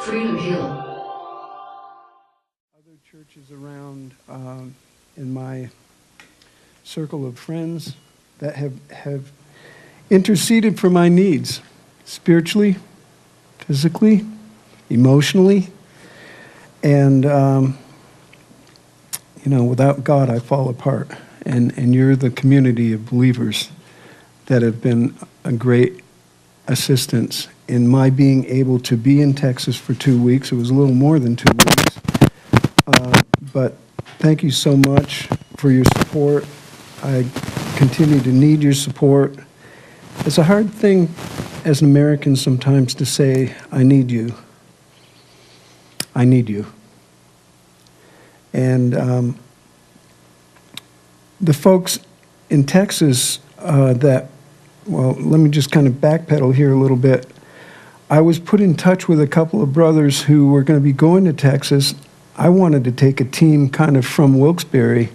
Freedom Hill. Other churches around in my circle of friends that have interceded for my needs, spiritually, physically, emotionally, and without God, I fall apart. And you're the community of believers that have been a great assistance in my being able to be in Texas for 2 weeks. It was a little more than 2 weeks. But thank you so much for your support. I continue to need your support. It's a hard thing as an American sometimes to say, I need you. I need you. And the folks in Texas let me just kind of backpedal here a little bit. I was put in touch with a couple of brothers who were going to be going to Texas. I wanted to take a team kind of from Wilkes-Barre,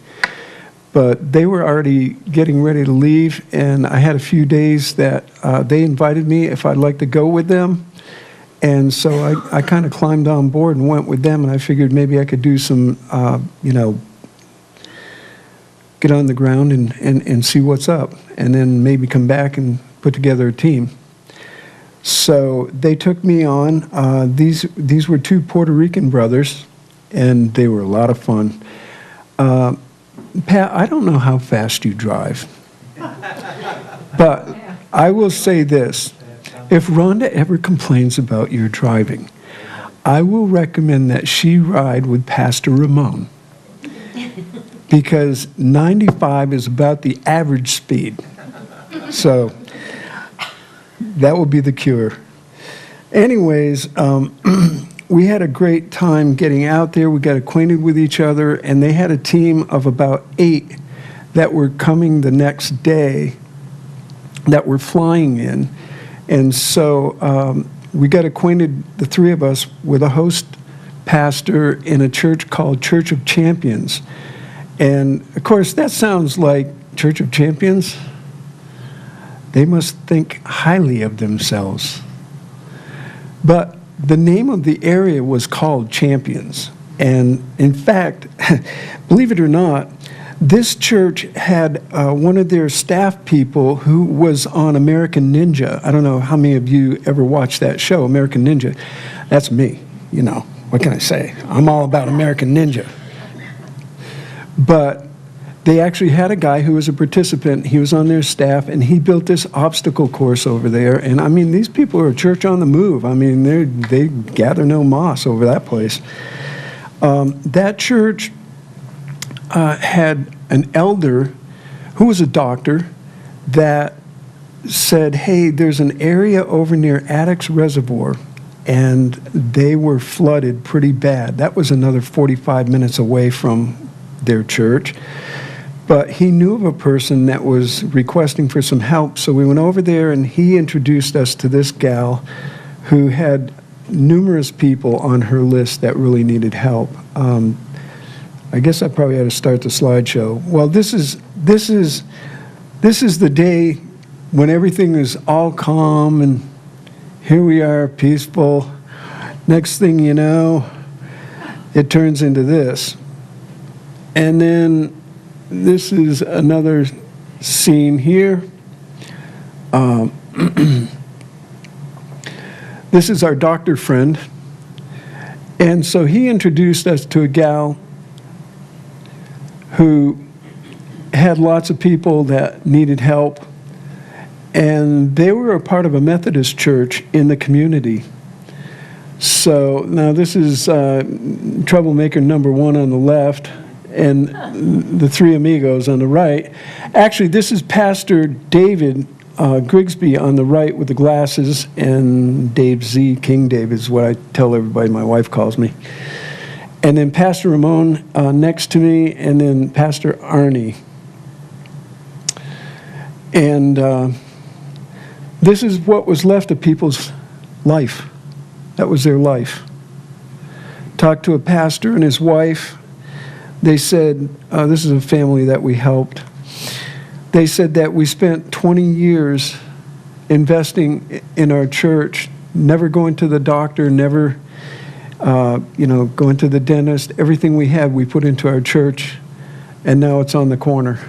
but they were already getting ready to leave, and I had a few days that they invited me if I'd like to go with them. And so I kind of climbed on board and went with them, and I figured maybe I could do some, get on the ground and see what's up, and then maybe come back and put together a team. So they took me on. These were two Puerto Rican brothers, and they were a lot of fun. Pat, I don't know how fast you drive, but I will say this. If Rhonda ever complains about your driving, I will recommend that she ride with Pastor Ramon, because 95 is about the average speed. So that will be the cure. Anyways, we had a great time getting out there. We got acquainted with each other, and they had a team of about 8 that were coming the next day that were flying in. And so we got acquainted, the 3 of us, with a host pastor in a church called Church of Champions. And, of course, that sounds like Church of Champions. They must think highly of themselves. But the name of the area was called Champions. And, in fact, believe it or not, this church had one of their staff people who was on American Ninja. I don't know how many of you ever watched that show, American Ninja. That's me, What can I say? I'm all about American Ninja. But they actually had a guy who was a participant. He was on their staff, and he built this obstacle course over there. And, I mean, these people are a church on the move. I mean, they gather no moss over that place. That church had an elder who was a doctor that said, hey, there's an area over near Addicks Reservoir, and they were flooded pretty bad. That was another 45 minutes away from their church. But he knew of a person that was requesting for some help, so we went over there, and he introduced us to this gal who had numerous people on her list that really needed help. I guess I probably had to start the slideshow. Well, this is the day when everything is all calm, and here we are, peaceful. Next thing you know, it turns into this. And then this is another scene here. This is our doctor friend. And so he introduced us to a gal who had lots of people that needed help. And they were a part of a Methodist church in the community. So now this is troublemaker number 1 on the left, and the 3 amigos on the right. Actually, this is Pastor David Grigsby on the right with the glasses, and Dave Z, King Dave is what I tell everybody my wife calls me. And then Pastor Ramon next to me, and then Pastor Arnie. And this is what was left of people's life. That was their life. Talked to a pastor and his wife. They said, this is a family that we helped. They said that we spent 20 years investing in our church never going to the doctor, never, going to the dentist. Everything we had, we put into our church, and now it's on the corner.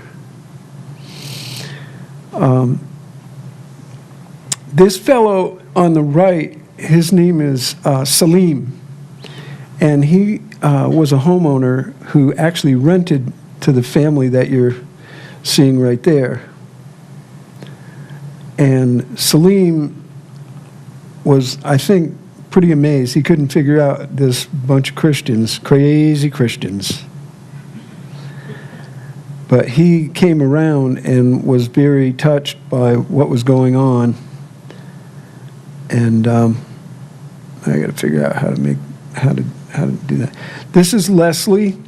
This fellow on the right, his name is Salim, and he was a homeowner who actually rented to the family that you're seeing right there. And Salim was, I think, pretty amazed. He couldn't figure out this bunch of Christians, crazy Christians. But he came around and was very touched by what was going on. And I got to figure out how to do that. This is Leslie.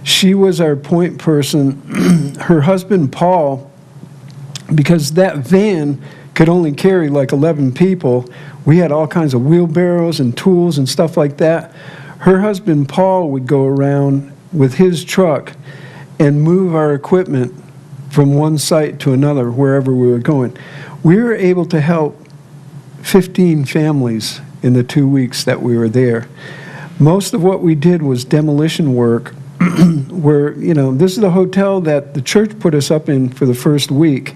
She was our point person. Her husband, Paul, because that van could only carry like 11 people, we had all kinds of wheelbarrows and tools and stuff like that. Her husband, Paul, would go around with his truck and move our equipment from one site to another, wherever we were going. We were able to help 15 families in the 2 weeks that we were there. Most of what we did was demolition work, where, this is the hotel that the church put us up in for the first week.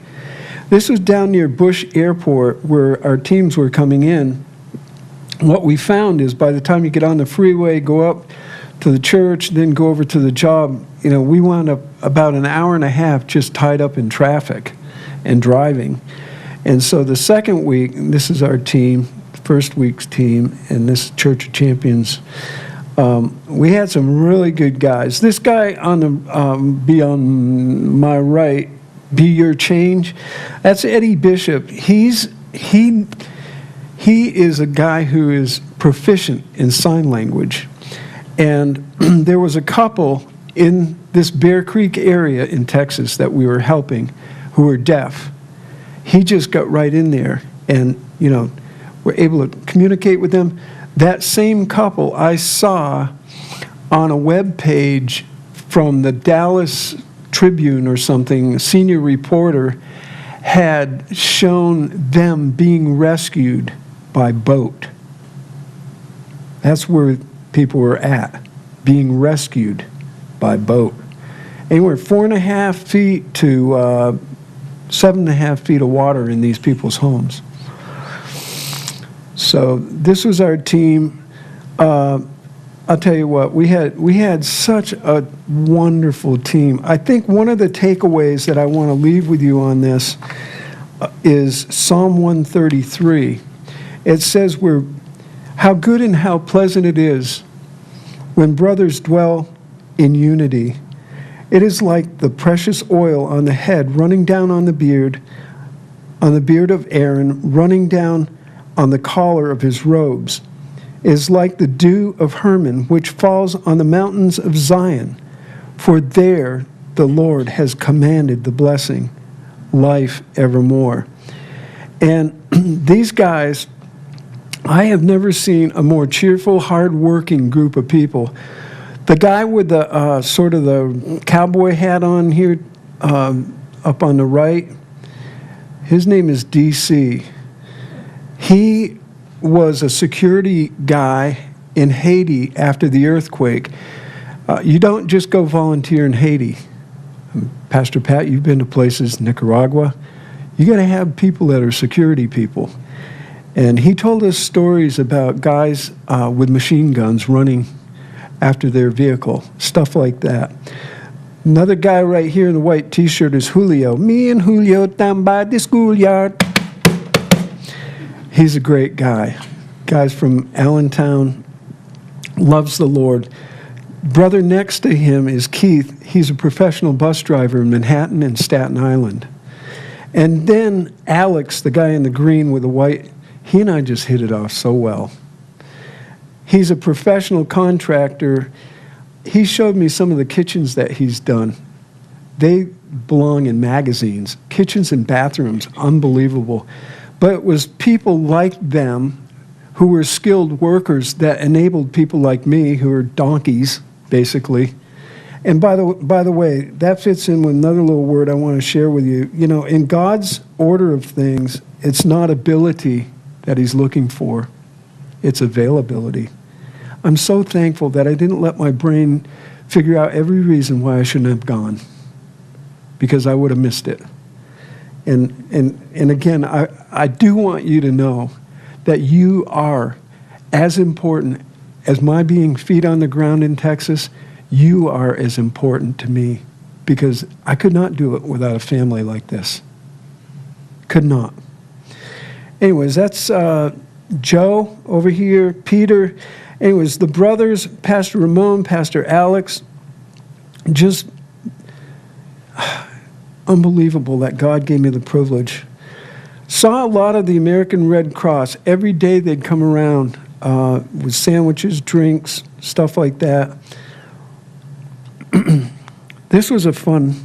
This was down near Bush Airport where our teams were coming in. What we found is by the time you get on the freeway, go up to the church, then go over to the job, we wound up about an hour and a half just tied up in traffic and driving. And so the second week, this is our team, first week's team, and this Church of Champions. We had some really good guys. This guy on my right, Be Your Change, that's Eddie Bishop. He is a guy who is proficient in sign language. And there was a couple in this Bear Creek area in Texas that we were helping who were deaf. He just got right in there and, were able to communicate with them. That same couple I saw on a web page from the Dallas Tribune or something, a senior reporter had shown them being rescued by boat. That's where people were at, being rescued by boat. Anywhere 4.5 feet to 7.5 feet of water in these people's homes. So this was our team. I'll tell you what, we had such a wonderful team. I think one of the takeaways that I want to leave with you on this is Psalm 133. It says, how good and how pleasant it is when brothers dwell in unity. It is like the precious oil on the head running down on the beard of Aaron, running down on the collar of his robes. It is like the dew of Hermon, which falls on the mountains of Zion. For there the Lord has commanded the blessing, life evermore. And these guys, I have never seen a more cheerful, hard-working group of people. The guy with the sort of the cowboy hat on here, up on the right, his name is DC. He was a security guy in Haiti after the earthquake. You don't just go volunteer in Haiti. Pastor Pat, you've been to places, Nicaragua. You got to have people that are security people. And he told us stories about guys with machine guns running after their vehicle, stuff like that. Another guy right here in the white t-shirt is Julio. Me and Julio down by the schoolyard. He's a great guy. Guy's from Allentown, loves the Lord. Brother next to him is Keith. He's a professional bus driver in Manhattan and Staten Island. And then Alex, the guy in the green with the white, he and I just hit it off so well. He's a professional contractor. He showed me some of the kitchens that he's done. They belong in magazines. Kitchens and bathrooms, unbelievable. But it was people like them who were skilled workers that enabled people like me, who are donkeys, basically. And by the way, that fits in with another little word I want to share with you. In God's order of things, it's not ability that he's looking for. It's availability. I'm so thankful that I didn't let my brain figure out every reason why I shouldn't have gone, because I would have missed it. And again, I do want you to know that you are as important as my being feet on the ground in Texas. You are as important to me, because I could not do it without a family like this. Could not. Anyways, that's Joe over here, Peter. Anyways, the brothers, Pastor Ramon, Pastor Alex, just unbelievable that God gave me the privilege. Saw a lot of the American Red Cross. Every day they'd come around with sandwiches, drinks, stuff like that. This was a fun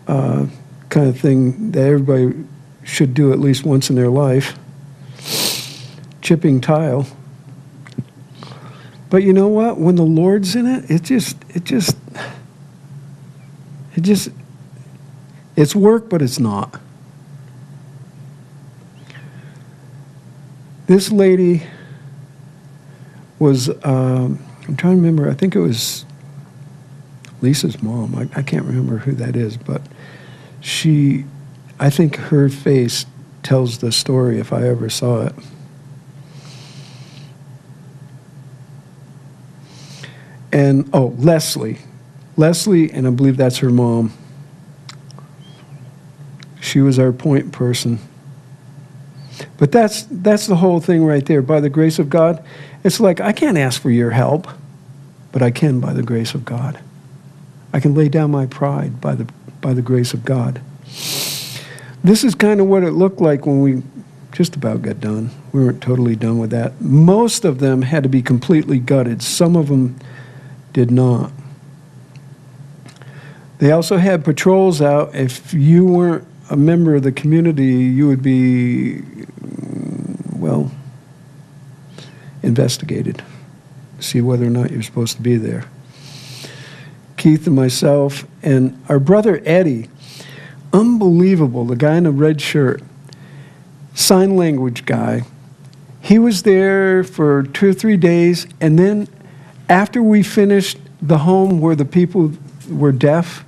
kind of thing that everybody should do at least once in their life. Chipping tile. But you know what? When the Lord's in it, it's work, but it's not. This lady was, I'm trying to remember, I think it was Lisa's mom. I can't remember who that is, but I think her face tells the story if I ever saw it. And, Leslie, and I believe that's her mom. She was our point person. But that's the whole thing right there. By the grace of God, it's like I can't ask for your help, but I can by the grace of God. I can lay down my pride by the grace of God. This is kind of what it looked like when we just about got done. We weren't totally done with that. Most of them had to be completely gutted. Some of them did not. They also had patrols out. If you weren't a member of the community, you would be, investigated. See whether or not you're supposed to be there. Keith and myself and our brother Eddie, unbelievable, the guy in the red shirt, sign language guy. He was there for 2 or 3 days, and then after we finished the home where the people were deaf,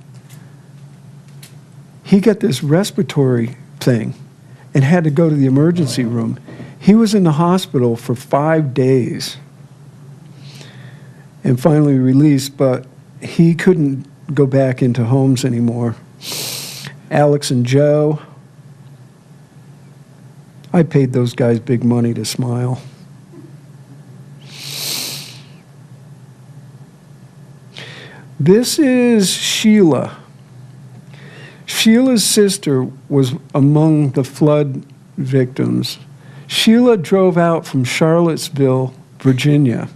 he got this respiratory thing and had to go to the emergency room. He was in the hospital for 5 days and finally released, but he couldn't go back into homes anymore. Alex and Joe, I paid those guys big money to smile. This is Sheila. Sheila's sister was among the flood victims. Sheila drove out from Charlottesville, Virginia,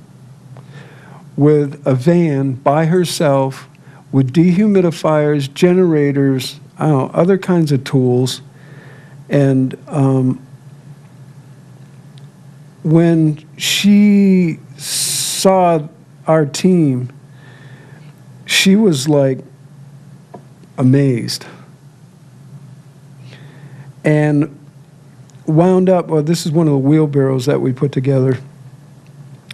with a van by herself with dehumidifiers, generators, other kinds of tools. And when she saw our team, she was like amazed. And wound up, this is one of the wheelbarrows that we put together.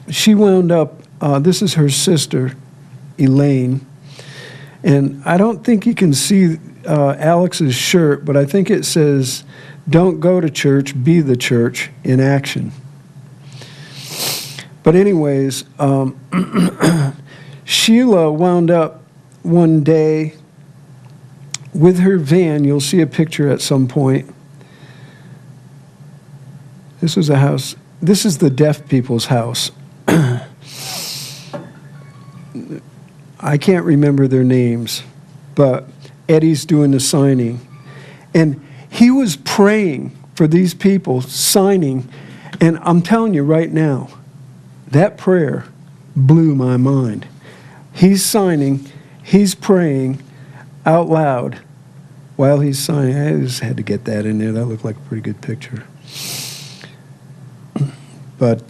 She wound up, this is her sister, Elaine. And I don't think you can see Alex's shirt, but I think it says, "Don't go to church, be the church in action." But anyways, Sheila wound up one day with her van. You'll see a picture at some point. This was a house. This is the deaf people's house. I can't remember their names, but Eddie's doing the signing. And he was praying for these people, signing. And I'm telling you right now, that prayer blew my mind. He's signing, he's praying out loud while he's signing. I just had to get that in there. That looked like a pretty good picture. But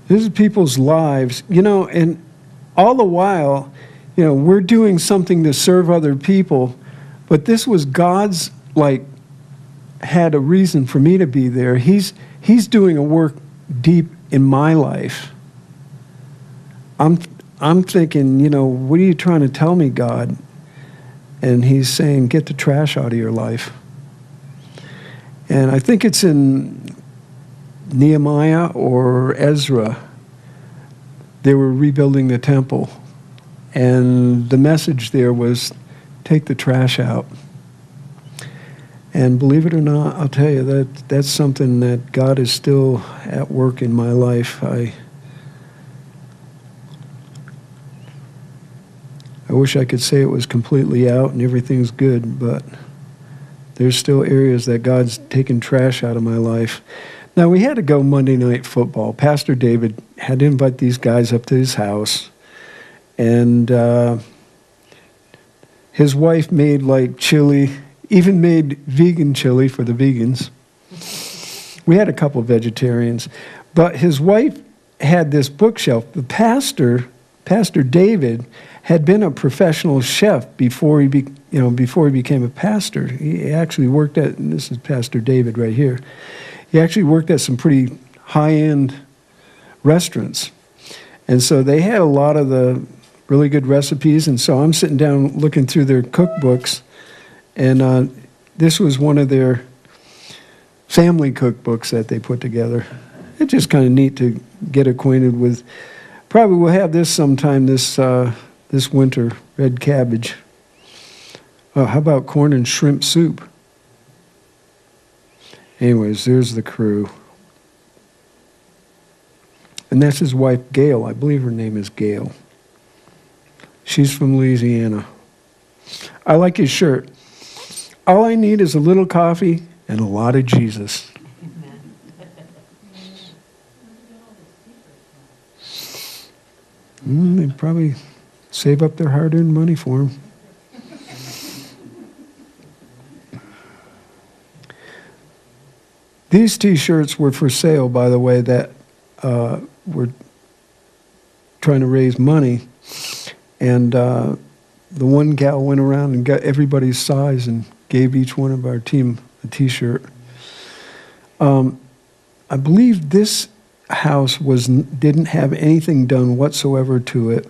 this is people's lives, and all the while, we're doing something to serve other people. But this was God's, had a reason for me to be there. He's doing a work deep in my life. I'm thinking, what are you trying to tell me, God? And he's saying, get the trash out of your life. And I think it's in Nehemiah or Ezra. They were rebuilding the temple. And the message there was, take the trash out. And believe it or not, I'll tell you, that's something that God is still at work in my life. I wish I could say it was completely out and everything's good, but there's still areas that God's taken trash out of my life. Now, we had to go Monday Night Football. Pastor David had to invite these guys up to his house, and his wife made chili, even made vegan chili for the vegans. We had a couple of vegetarians, but his wife had this bookshelf. The Pastor David, had been a professional chef before he became a pastor. He actually worked at, and this is Pastor David right here. He actually worked at some pretty high-end restaurants, and so they had a lot of the really good recipes. And so I'm sitting down looking through their cookbooks, and this was one of their family cookbooks that they put together. It's just kind of neat to get acquainted with. Probably we'll have this sometime this winter, red cabbage. How about corn and shrimp soup? Anyways, there's the crew. And that's his wife, Gail. I believe her name is Gail. She's from Louisiana. I like his shirt. All I need is a little coffee and a lot of Jesus. They probably save up their hard-earned money for him. These T-shirts were for sale, by the way, that were trying to raise money. And the one gal went around and got everybody's size and gave each one of our team a T-shirt. I believe this house didn't have anything done whatsoever to it.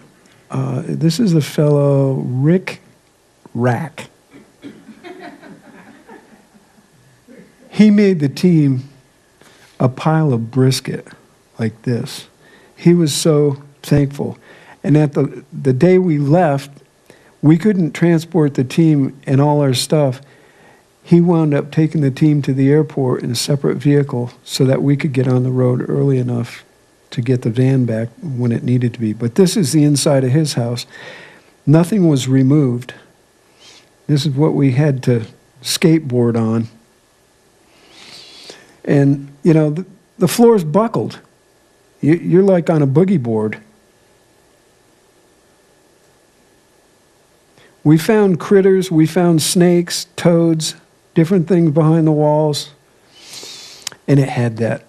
This is a fellow, Rick Rack. He made the team a pile of brisket like this. He was so thankful. And at the day we left, we couldn't transport the team and all our stuff. He wound up taking the team to the airport in a separate vehicle so that we could get on the road early enough to get the van back when it needed to be. But this is the inside of his house. Nothing was removed. This is what we had to skateboard on. And, the floor's buckled. You're like on a boogie board. We found critters, we found snakes, toads, different things behind the walls. And it had that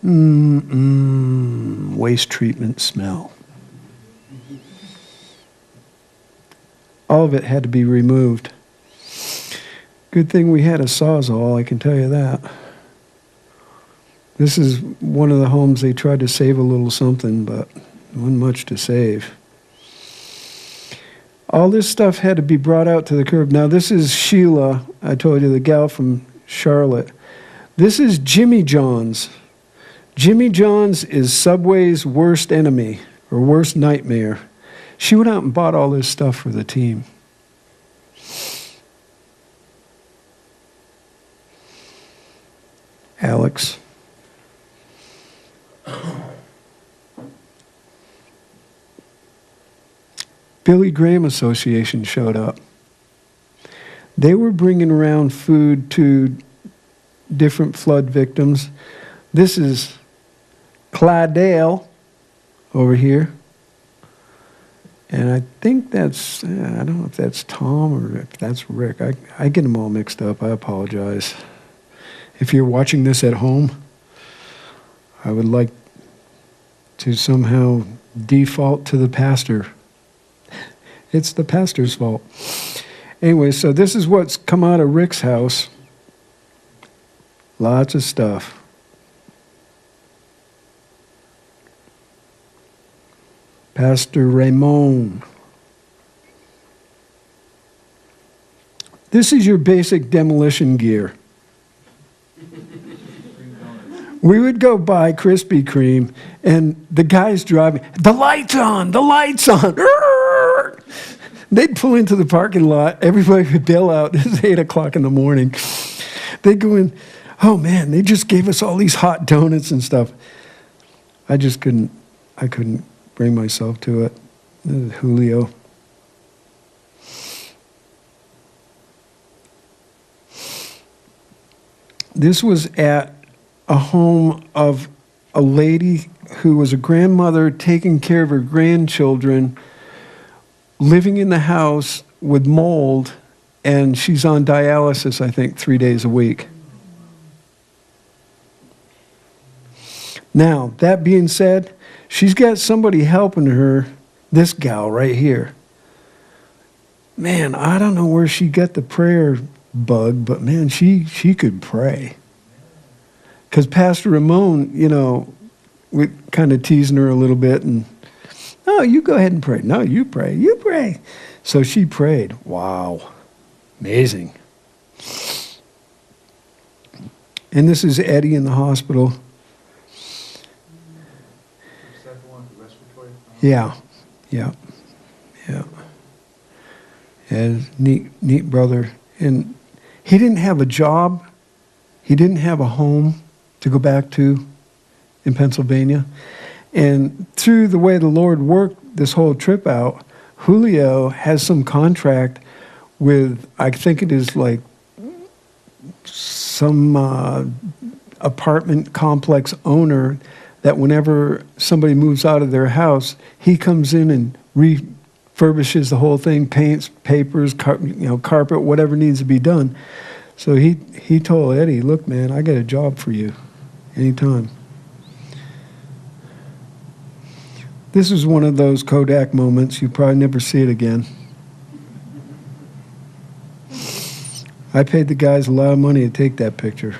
waste treatment smell. All of it had to be removed. Good thing we had a Sawzall, I can tell you that. This is one of the homes they tried to save a little something, but wasn't much to save. All this stuff had to be brought out to the curb. Now, this is Sheila, I told you, the gal from Charlotte. This is Jimmy John's. Jimmy John's is Subway's worst enemy, or worst nightmare. She went out and bought all this stuff for the team. Alex. Billy Graham Association showed up. They were bringing around food to different flood victims. This is Clydale over here. And I think that's, I don't know if that's Tom or if that's Rick. I get them all mixed up. I apologize. If you're watching this at home, I would like to somehow default to the pastor. It's the pastor's fault. Anyway, so this is what's come out of Rick's house. Lots of stuff. Pastor Ramon. This is your basic demolition gear. We would go buy Krispy Kreme, and the guys driving, the light's on, the light's on. They'd pull into the parking lot. Everybody would bail out. It's 8 o'clock in the morning. They'd go in, oh man, they just gave us all these hot donuts and stuff. I couldn't bring myself to it. Julio. This was at a home of a lady who was a grandmother taking care of her grandchildren, living in the house with mold, and she's on dialysis, I think, 3 days a week. Now, that being said, she's got somebody helping her, this gal right here. Man, I don't know where she got the prayer bug, but man, she could pray. Because Pastor Ramon, we kind of teasing her a little bit, and, oh, you go ahead and pray. No, you pray. You pray. So she prayed. Wow. Amazing. And this is Eddie in the hospital. Yeah. And neat brother. And he didn't have a job. He didn't have a home to go back to in Pennsylvania. And through the way the Lord worked this whole trip out, Julio has some contract with, I think it is like some apartment complex owner, that whenever somebody moves out of their house, he comes in and refurbishes the whole thing, paints, papers, carpet, whatever needs to be done. So he told Eddie, look, man, I got a job for you anytime. This is one of those Kodak moments. You probably never see it again. I paid the guys a lot of money to take that picture.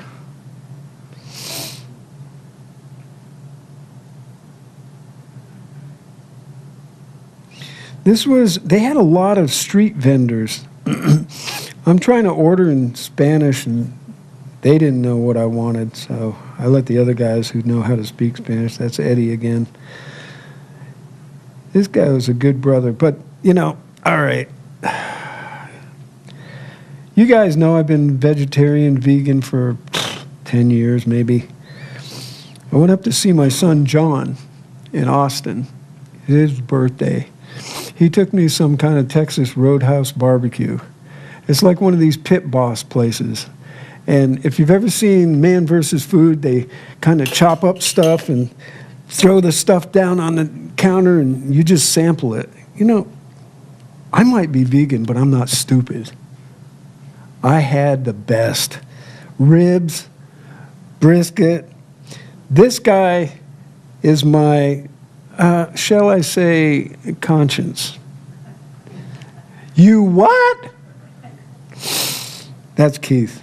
They had a lot of street vendors. I'm trying to order in Spanish, and they didn't know what I wanted, so I let the other guys who know how to speak Spanish. That's Eddie again. This guy was a good brother, but, all right. You guys know I've been vegetarian, vegan for 10 years, maybe. I went up to see my son, John, in Austin. His birthday. He took me to some kind of Texas Roadhouse barbecue. It's like one of these pit boss places. And if you've ever seen Man vs. Food, they kind of chop up stuff and throw the stuff down on the counter and you just sample it. I might be vegan, but I'm not stupid. I had the best. Ribs, brisket. This guy is my, shall I say, conscience. You what? That's Keith.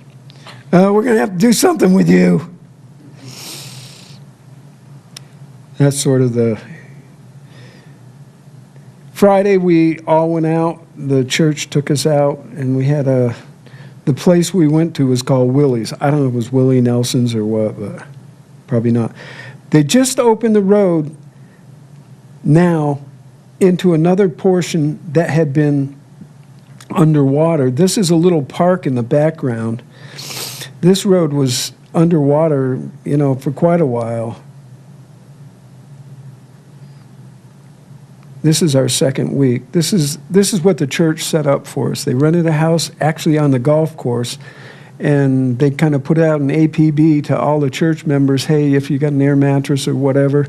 We're going to have to do something with you. That's sort of the... Friday, we all went out. The church took us out, and we had the place we went to was called Willie's. I don't know if it was Willie Nelson's or what, but probably not. They just opened the road now into another portion that had been underwater. This is a little park in the background. This road was underwater, for quite a while. This is our second week. This is what the church set up for us. They rented a house actually on the golf course, and they kind of put out an APB to all the church members, hey, if you got an air mattress or whatever.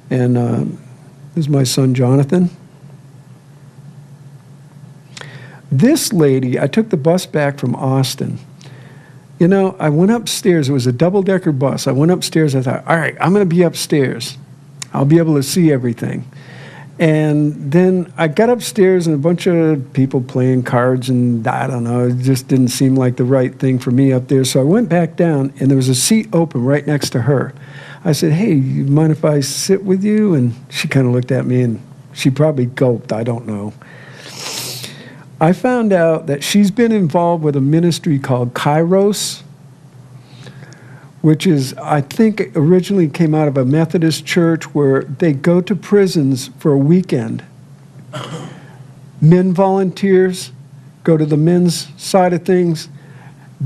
And this is my son, Jonathan. This lady, I took the bus back from Austin. I went upstairs. It was a double-decker bus. I went upstairs. I thought, all right, I'm going to be upstairs. I'll be able to see everything. And then I got upstairs and a bunch of people playing cards, and I don't know, it just didn't seem like the right thing for me up there. So I went back down, and there was a seat open right next to her. I said, hey, you mind if I sit with you? And she kind of looked at me, and she probably gulped, I don't know. I found out that she's been involved with a ministry called Kairos, which is, I think, originally came out of a Methodist church where they go to prisons for a weekend. Men volunteers go to the men's side of things,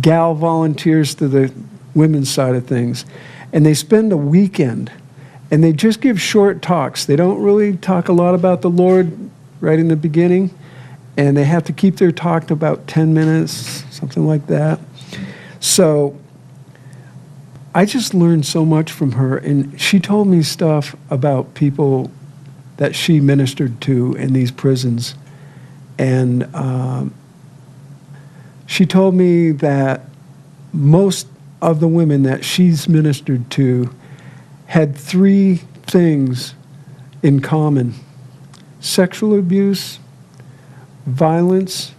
gal volunteers to the women's side of things. And they spend a weekend, and they just give short talks. They don't really talk a lot about the Lord right in the beginning, and they have to keep their talk to about 10 minutes, something like that. So I just learned so much from her, and she told me stuff about people that she ministered to in these prisons. And she told me that most of the women that she's ministered to had 3 things in common: sexual abuse, violence,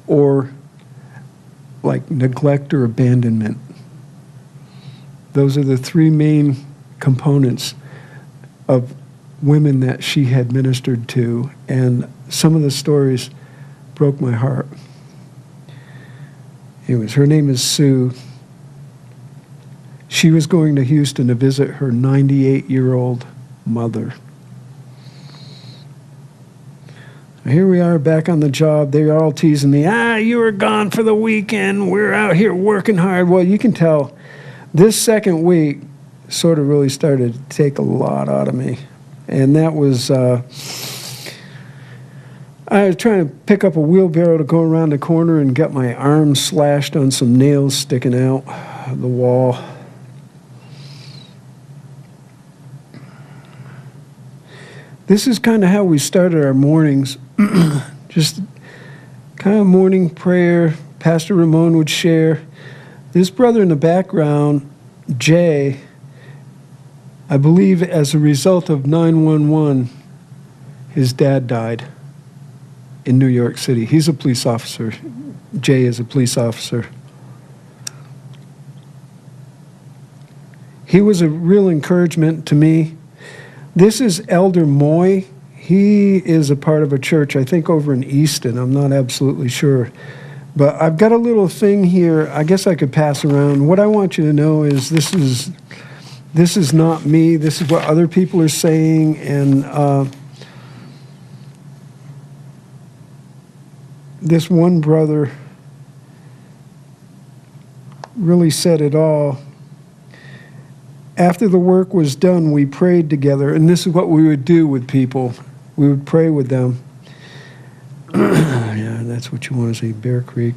or like neglect or abandonment. Those are the 3 main components of women that she had ministered to, and some of the stories broke my heart. Anyways, her name is Sue. She was going to Houston to visit her 98-year-old mother. Here we are back on the job. They're all teasing me. You were gone for the weekend. We're out here working hard. Well, you can tell this second week sort of really started to take a lot out of me. And that was, I was trying to pick up a wheelbarrow to go around the corner and get my arm slashed on some nails sticking out of the wall. This is kind of how we started our mornings. Just kind of morning prayer. Pastor Ramon would share. This brother in the background, Jay, I believe as a result of 911, his dad died in New York City. He's a police officer. Jay is a police officer. He was a real encouragement to me. This is Elder Moy. He is a part of a church, I think over in Easton. I'm not absolutely sure. But I've got a little thing here I guess I could pass around. What I want you to know is this is not me. This is what other people are saying. And this one brother really said it all. After the work was done, we prayed together, and this is what we would do with people. We would pray with them. Yeah, that's what you want to say, Bear Creek.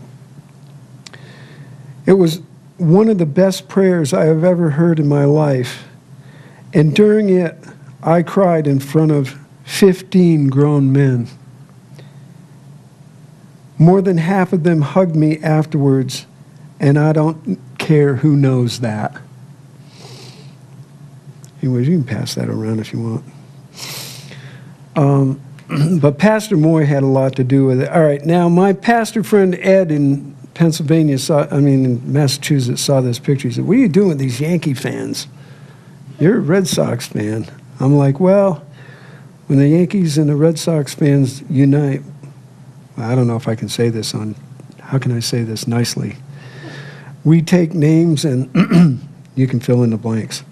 It was one of the best prayers I have ever heard in my life, and during it, I cried in front of 15 grown men. More than half of them hugged me afterwards, and I don't care who knows that. Anyways, you can pass that around if you want. But Pastor Moy had a lot to do with it. All right, now my pastor friend Ed in in Massachusetts saw this picture. He said, "What are you doing with these Yankee fans? You're a Red Sox fan." I'm like, well, when the Yankees and the Red Sox fans unite, I don't know if I can say this how can I say this nicely? We take names and you can fill in the blanks.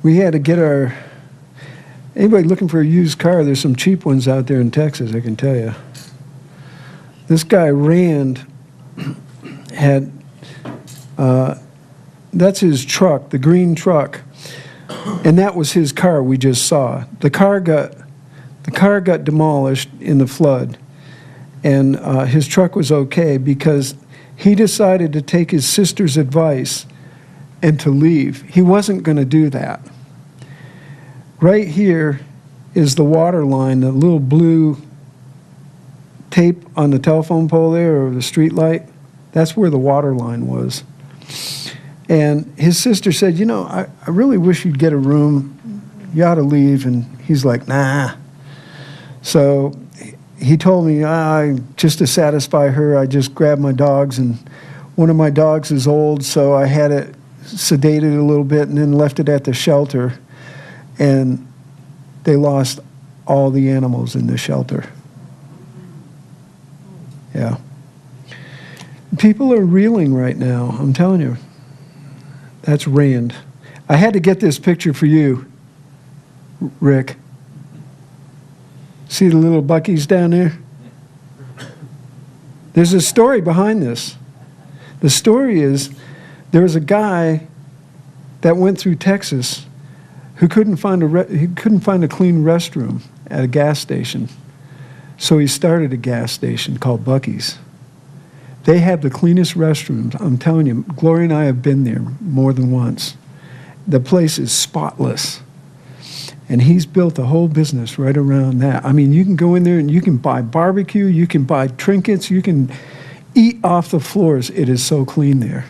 We had to get anybody looking for a used car, there's some cheap ones out there in Texas, I can tell you. This guy, Rand, had, that's his truck, the green truck, and that was his car we just saw. The car got demolished in the flood, and his truck was okay because he decided to take his sister's advice and to leave. He wasn't going to do that. Right here is the water line, the little blue tape on the telephone pole there, or the street light, that's where the water line was. And his sister said, I really wish you'd get a room. You ought to leave. And he's like, nah. So he told me, just to satisfy her, I just grabbed my dogs, and one of my dogs is old, so I had it sedated a little bit and then left it at the shelter. And they lost all the animals in the shelter. Yeah. People are reeling right now, I'm telling you. That's Rand. I had to get this picture for you, Rick. See the little Buckies down there? There's a story behind this. The story is there was a guy that went through Texas who couldn't find a clean restroom at a gas station. So he started a gas station called Bucky's. They have the cleanest restrooms. I'm telling you, Gloria and I have been there more than once. The place is spotless. And he's built a whole business right around that. I mean, you can go in there and you can buy barbecue, you can buy trinkets, you can eat off the floors. It is so clean there.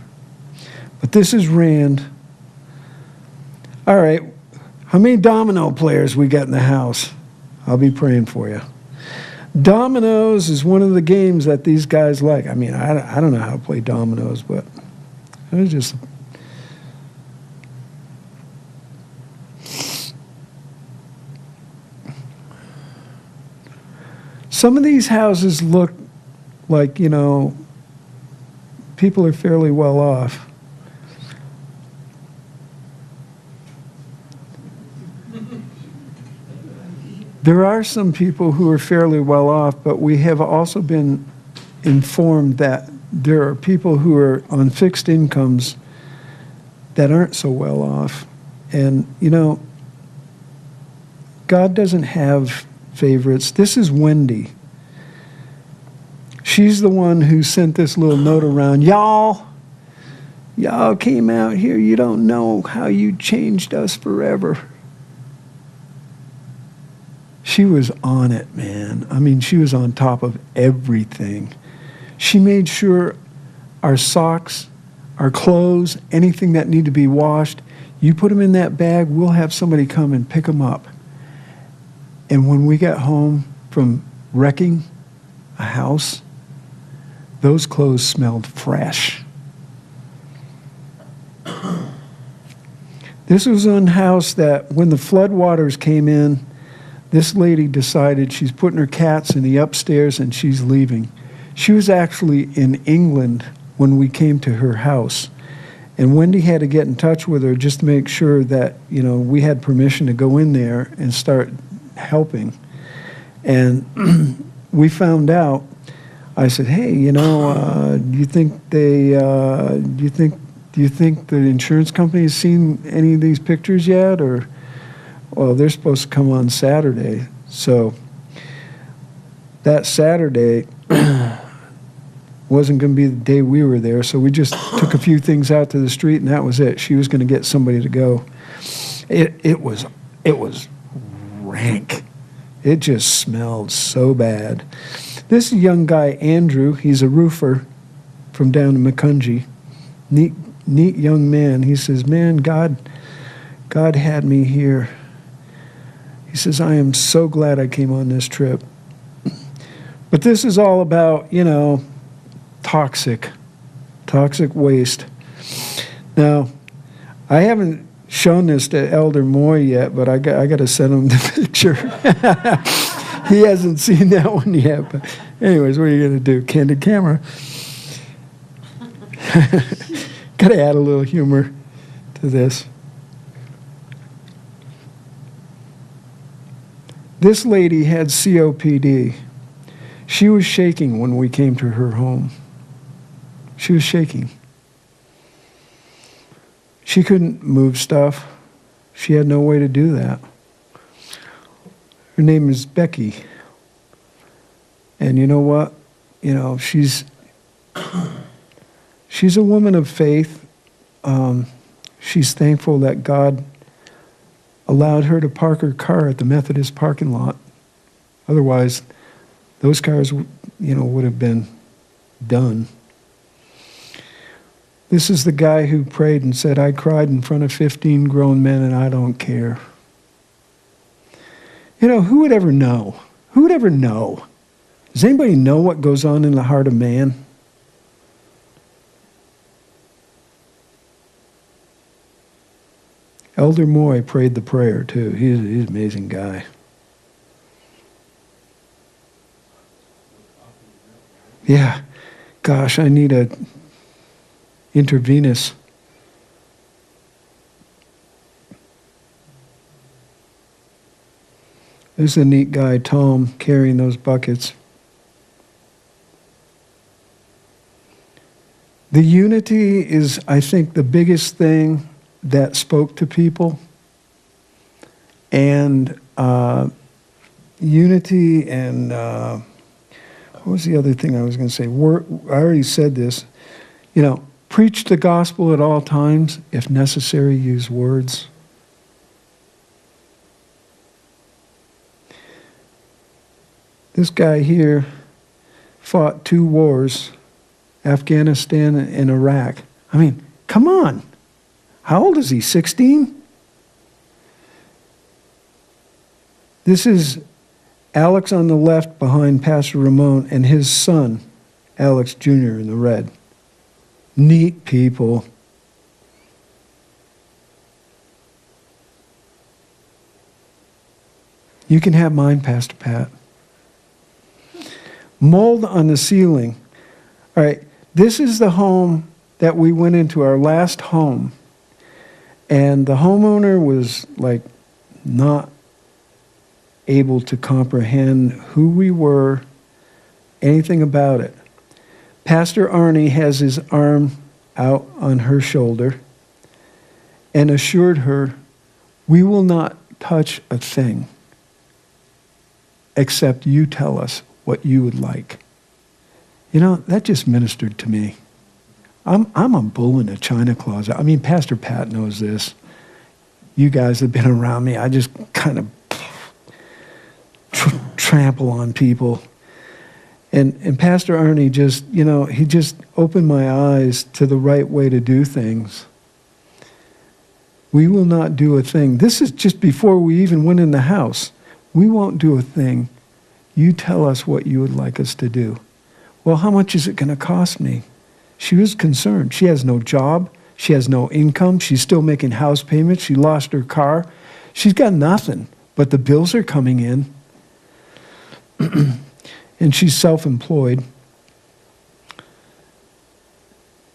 But this is Rand. All right, how many domino players we got in the house? I'll be praying for you. Dominoes is one of the games that these guys like. I mean, I don't know how to play dominoes, but it was just... Some of these houses look like, people are fairly well off. There are some people who are fairly well off, but we have also been informed that there are people who are on fixed incomes that aren't so well off. And, God doesn't have favorites. This is Wendy. She's the one who sent this little note around. Y'all came out here. You don't know how you changed us forever. She was on it, man. I mean, she was on top of everything. She made sure our socks, our clothes, anything that need to be washed, you put them in that bag, we'll have somebody come and pick them up. And when we got home from wrecking a house, those clothes smelled fresh. This was a house that when the floodwaters came in, this lady decided she's putting her cats in the upstairs and she's leaving. She was actually in England when we came to her house. And Wendy had to get in touch with her just to make sure that, we had permission to go in there and start helping. And we found out, I said, hey, do you think the insurance company has seen any of these pictures yet? Or, well, they're supposed to come on Saturday. So that Saturday wasn't going to be the day we were there, so we just took a few things out to the street, and that was it. She was going to get somebody to go. It was rank. It just smelled so bad. This young guy, Andrew, he's a roofer from down in Macungie. Neat young man. He says, man, God had me here. He says, I am so glad I came on this trip. But this is all about, toxic waste. Now, I haven't shown this to Elder Moy yet, but I got to send him the picture. He hasn't seen that one yet. But anyways, what are you going to do? Candid camera. Got to add a little humor to this. This lady had COPD. She was shaking when we came to her home. She was shaking. She couldn't move stuff. She had no way to do that. Her name is Becky. And you know what? She's a woman of faith. She's thankful that God allowed her to park her car at the Methodist parking lot. Otherwise, those cars would have been done. This is the guy who prayed and said, I cried in front of 15 grown men and I don't care. Who would ever know? Who would ever know? Does anybody know what goes on in the heart of man? Elder Moy prayed the prayer too. He's an amazing guy. Yeah. Gosh, I need a intravenous. There's a neat guy, Tom, carrying those buckets. The unity is, I think, the biggest thing that spoke to people. And unity and, what was the other thing I was going to say? I already said this. Preach the gospel at all times. If necessary, use words. This guy here fought 2 wars, Afghanistan and Iraq. I mean, come on. How old is he, 16? This is Alex on the left behind Pastor Ramon and his son, Alex Jr. in the red. Neat people. You can have mine, Pastor Pat. Mold on the ceiling. All right, this is the home that we went into, our last home. And the homeowner was not able to comprehend who we were, anything about it. Pastor Arnie has his arm out on her shoulder and assured her, we will not touch a thing except you tell us what you would like. That just ministered to me. I'm a bull in a china closet. I mean, Pastor Pat knows this. You guys have been around me. I just kind of trample on people. And Pastor Arnie just, he just opened my eyes to the right way to do things. We will not do a thing. This is just before we even went in the house. We won't do a thing. You tell us what you would like us to do. Well, how much is it going to cost me? She was concerned. She has no job. She has no income. She's still making house payments. She lost her car. She's got nothing, but the bills are coming in. And she's self-employed.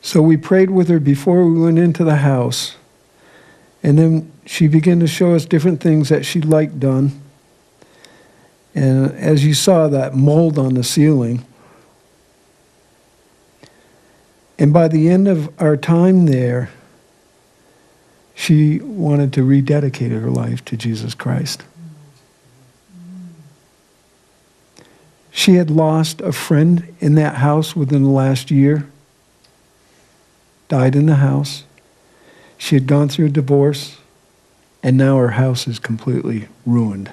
So we prayed with her before we went into the house. And then she began to show us different things that she liked done. And as you saw, that mold on the ceiling. And by the end of our time there, she wanted to rededicate her life to Jesus Christ. She had lost a friend in that house within the last year. Died in the house. She had gone through a divorce, and now her house is completely ruined.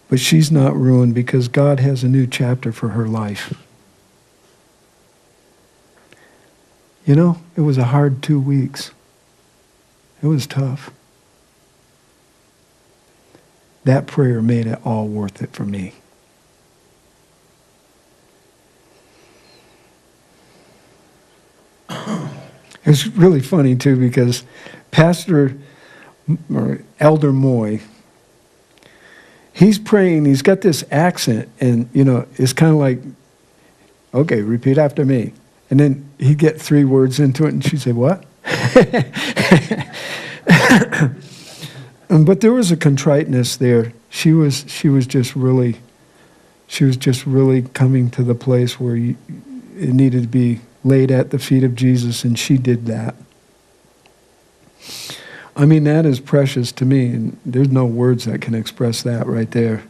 But she's not ruined because God has a new chapter for her life. It was a hard 2 weeks. It was tough. That prayer made it all worth it for me. It's really funny too because Pastor or Elder Moy, he's praying, he's got this accent, and it's kind of like, okay, repeat after me. And then he'd get 3 words into it and she'd say, what? But there was a contriteness there. She was just really coming to the place where it needed to be laid at the feet of Jesus, and she did that. I mean, that is precious to me, and there's no words that can express that right there.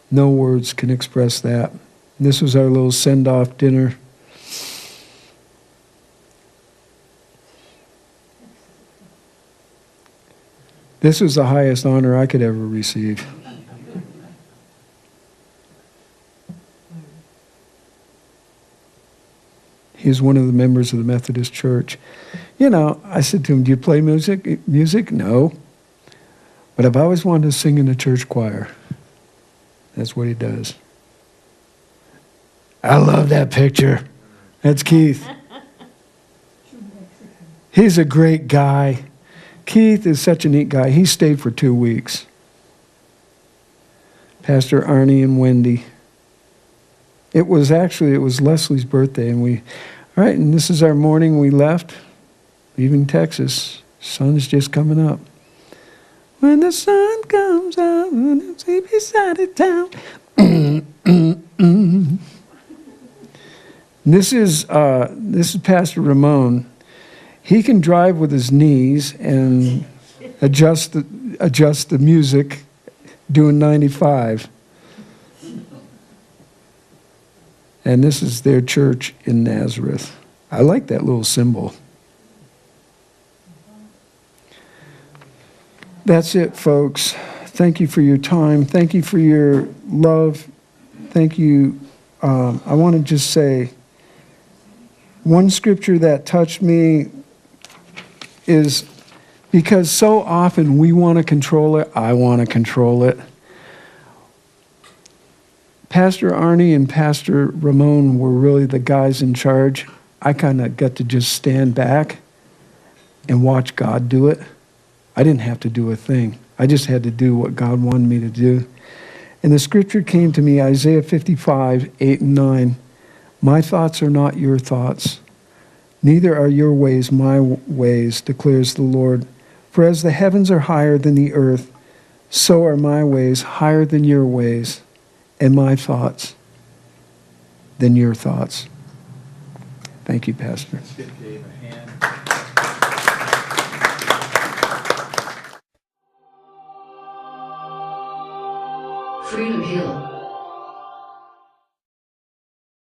No words can express that. This was our little send-off dinner. This was the highest honor I could ever receive. He's one of the members of the Methodist Church. You know, I said to him, do you play music? Music? No. But I've always wanted to sing in the church choir. That's what he does. I love that picture. That's Keith. He's a great guy. Keith is such a neat guy. He stayed for 2 weeks. Pastor Arnie and Wendy. It was Leslie's birthday, and all right, and this is our morning. We left, leaving Texas. Sun's just coming up. When the sun comes out, and it's beside the town. This is Pastor Ramon. He can drive with his knees and adjust the music, doing 95. And this is their church in Nazareth. I like that little symbol. That's it, folks. Thank you for your time. Thank you for your love. Thank you. I want to just say, one scripture that touched me is because so often we want to control it. I want to control it. Pastor Arnie and Pastor Ramon were really the guys in charge. I kind of got to just stand back and watch God do it. I didn't have to do a thing. I just had to do what God wanted me to do. And the scripture came to me, Isaiah 55, 8 and 9. My thoughts are not your thoughts. Neither are your ways my ways, declares the Lord. For as the heavens are higher than the earth, so are my ways higher than your ways, and my thoughts than your thoughts. Thank you, Pastor. Let's give Dave a hand. Freedom Hill.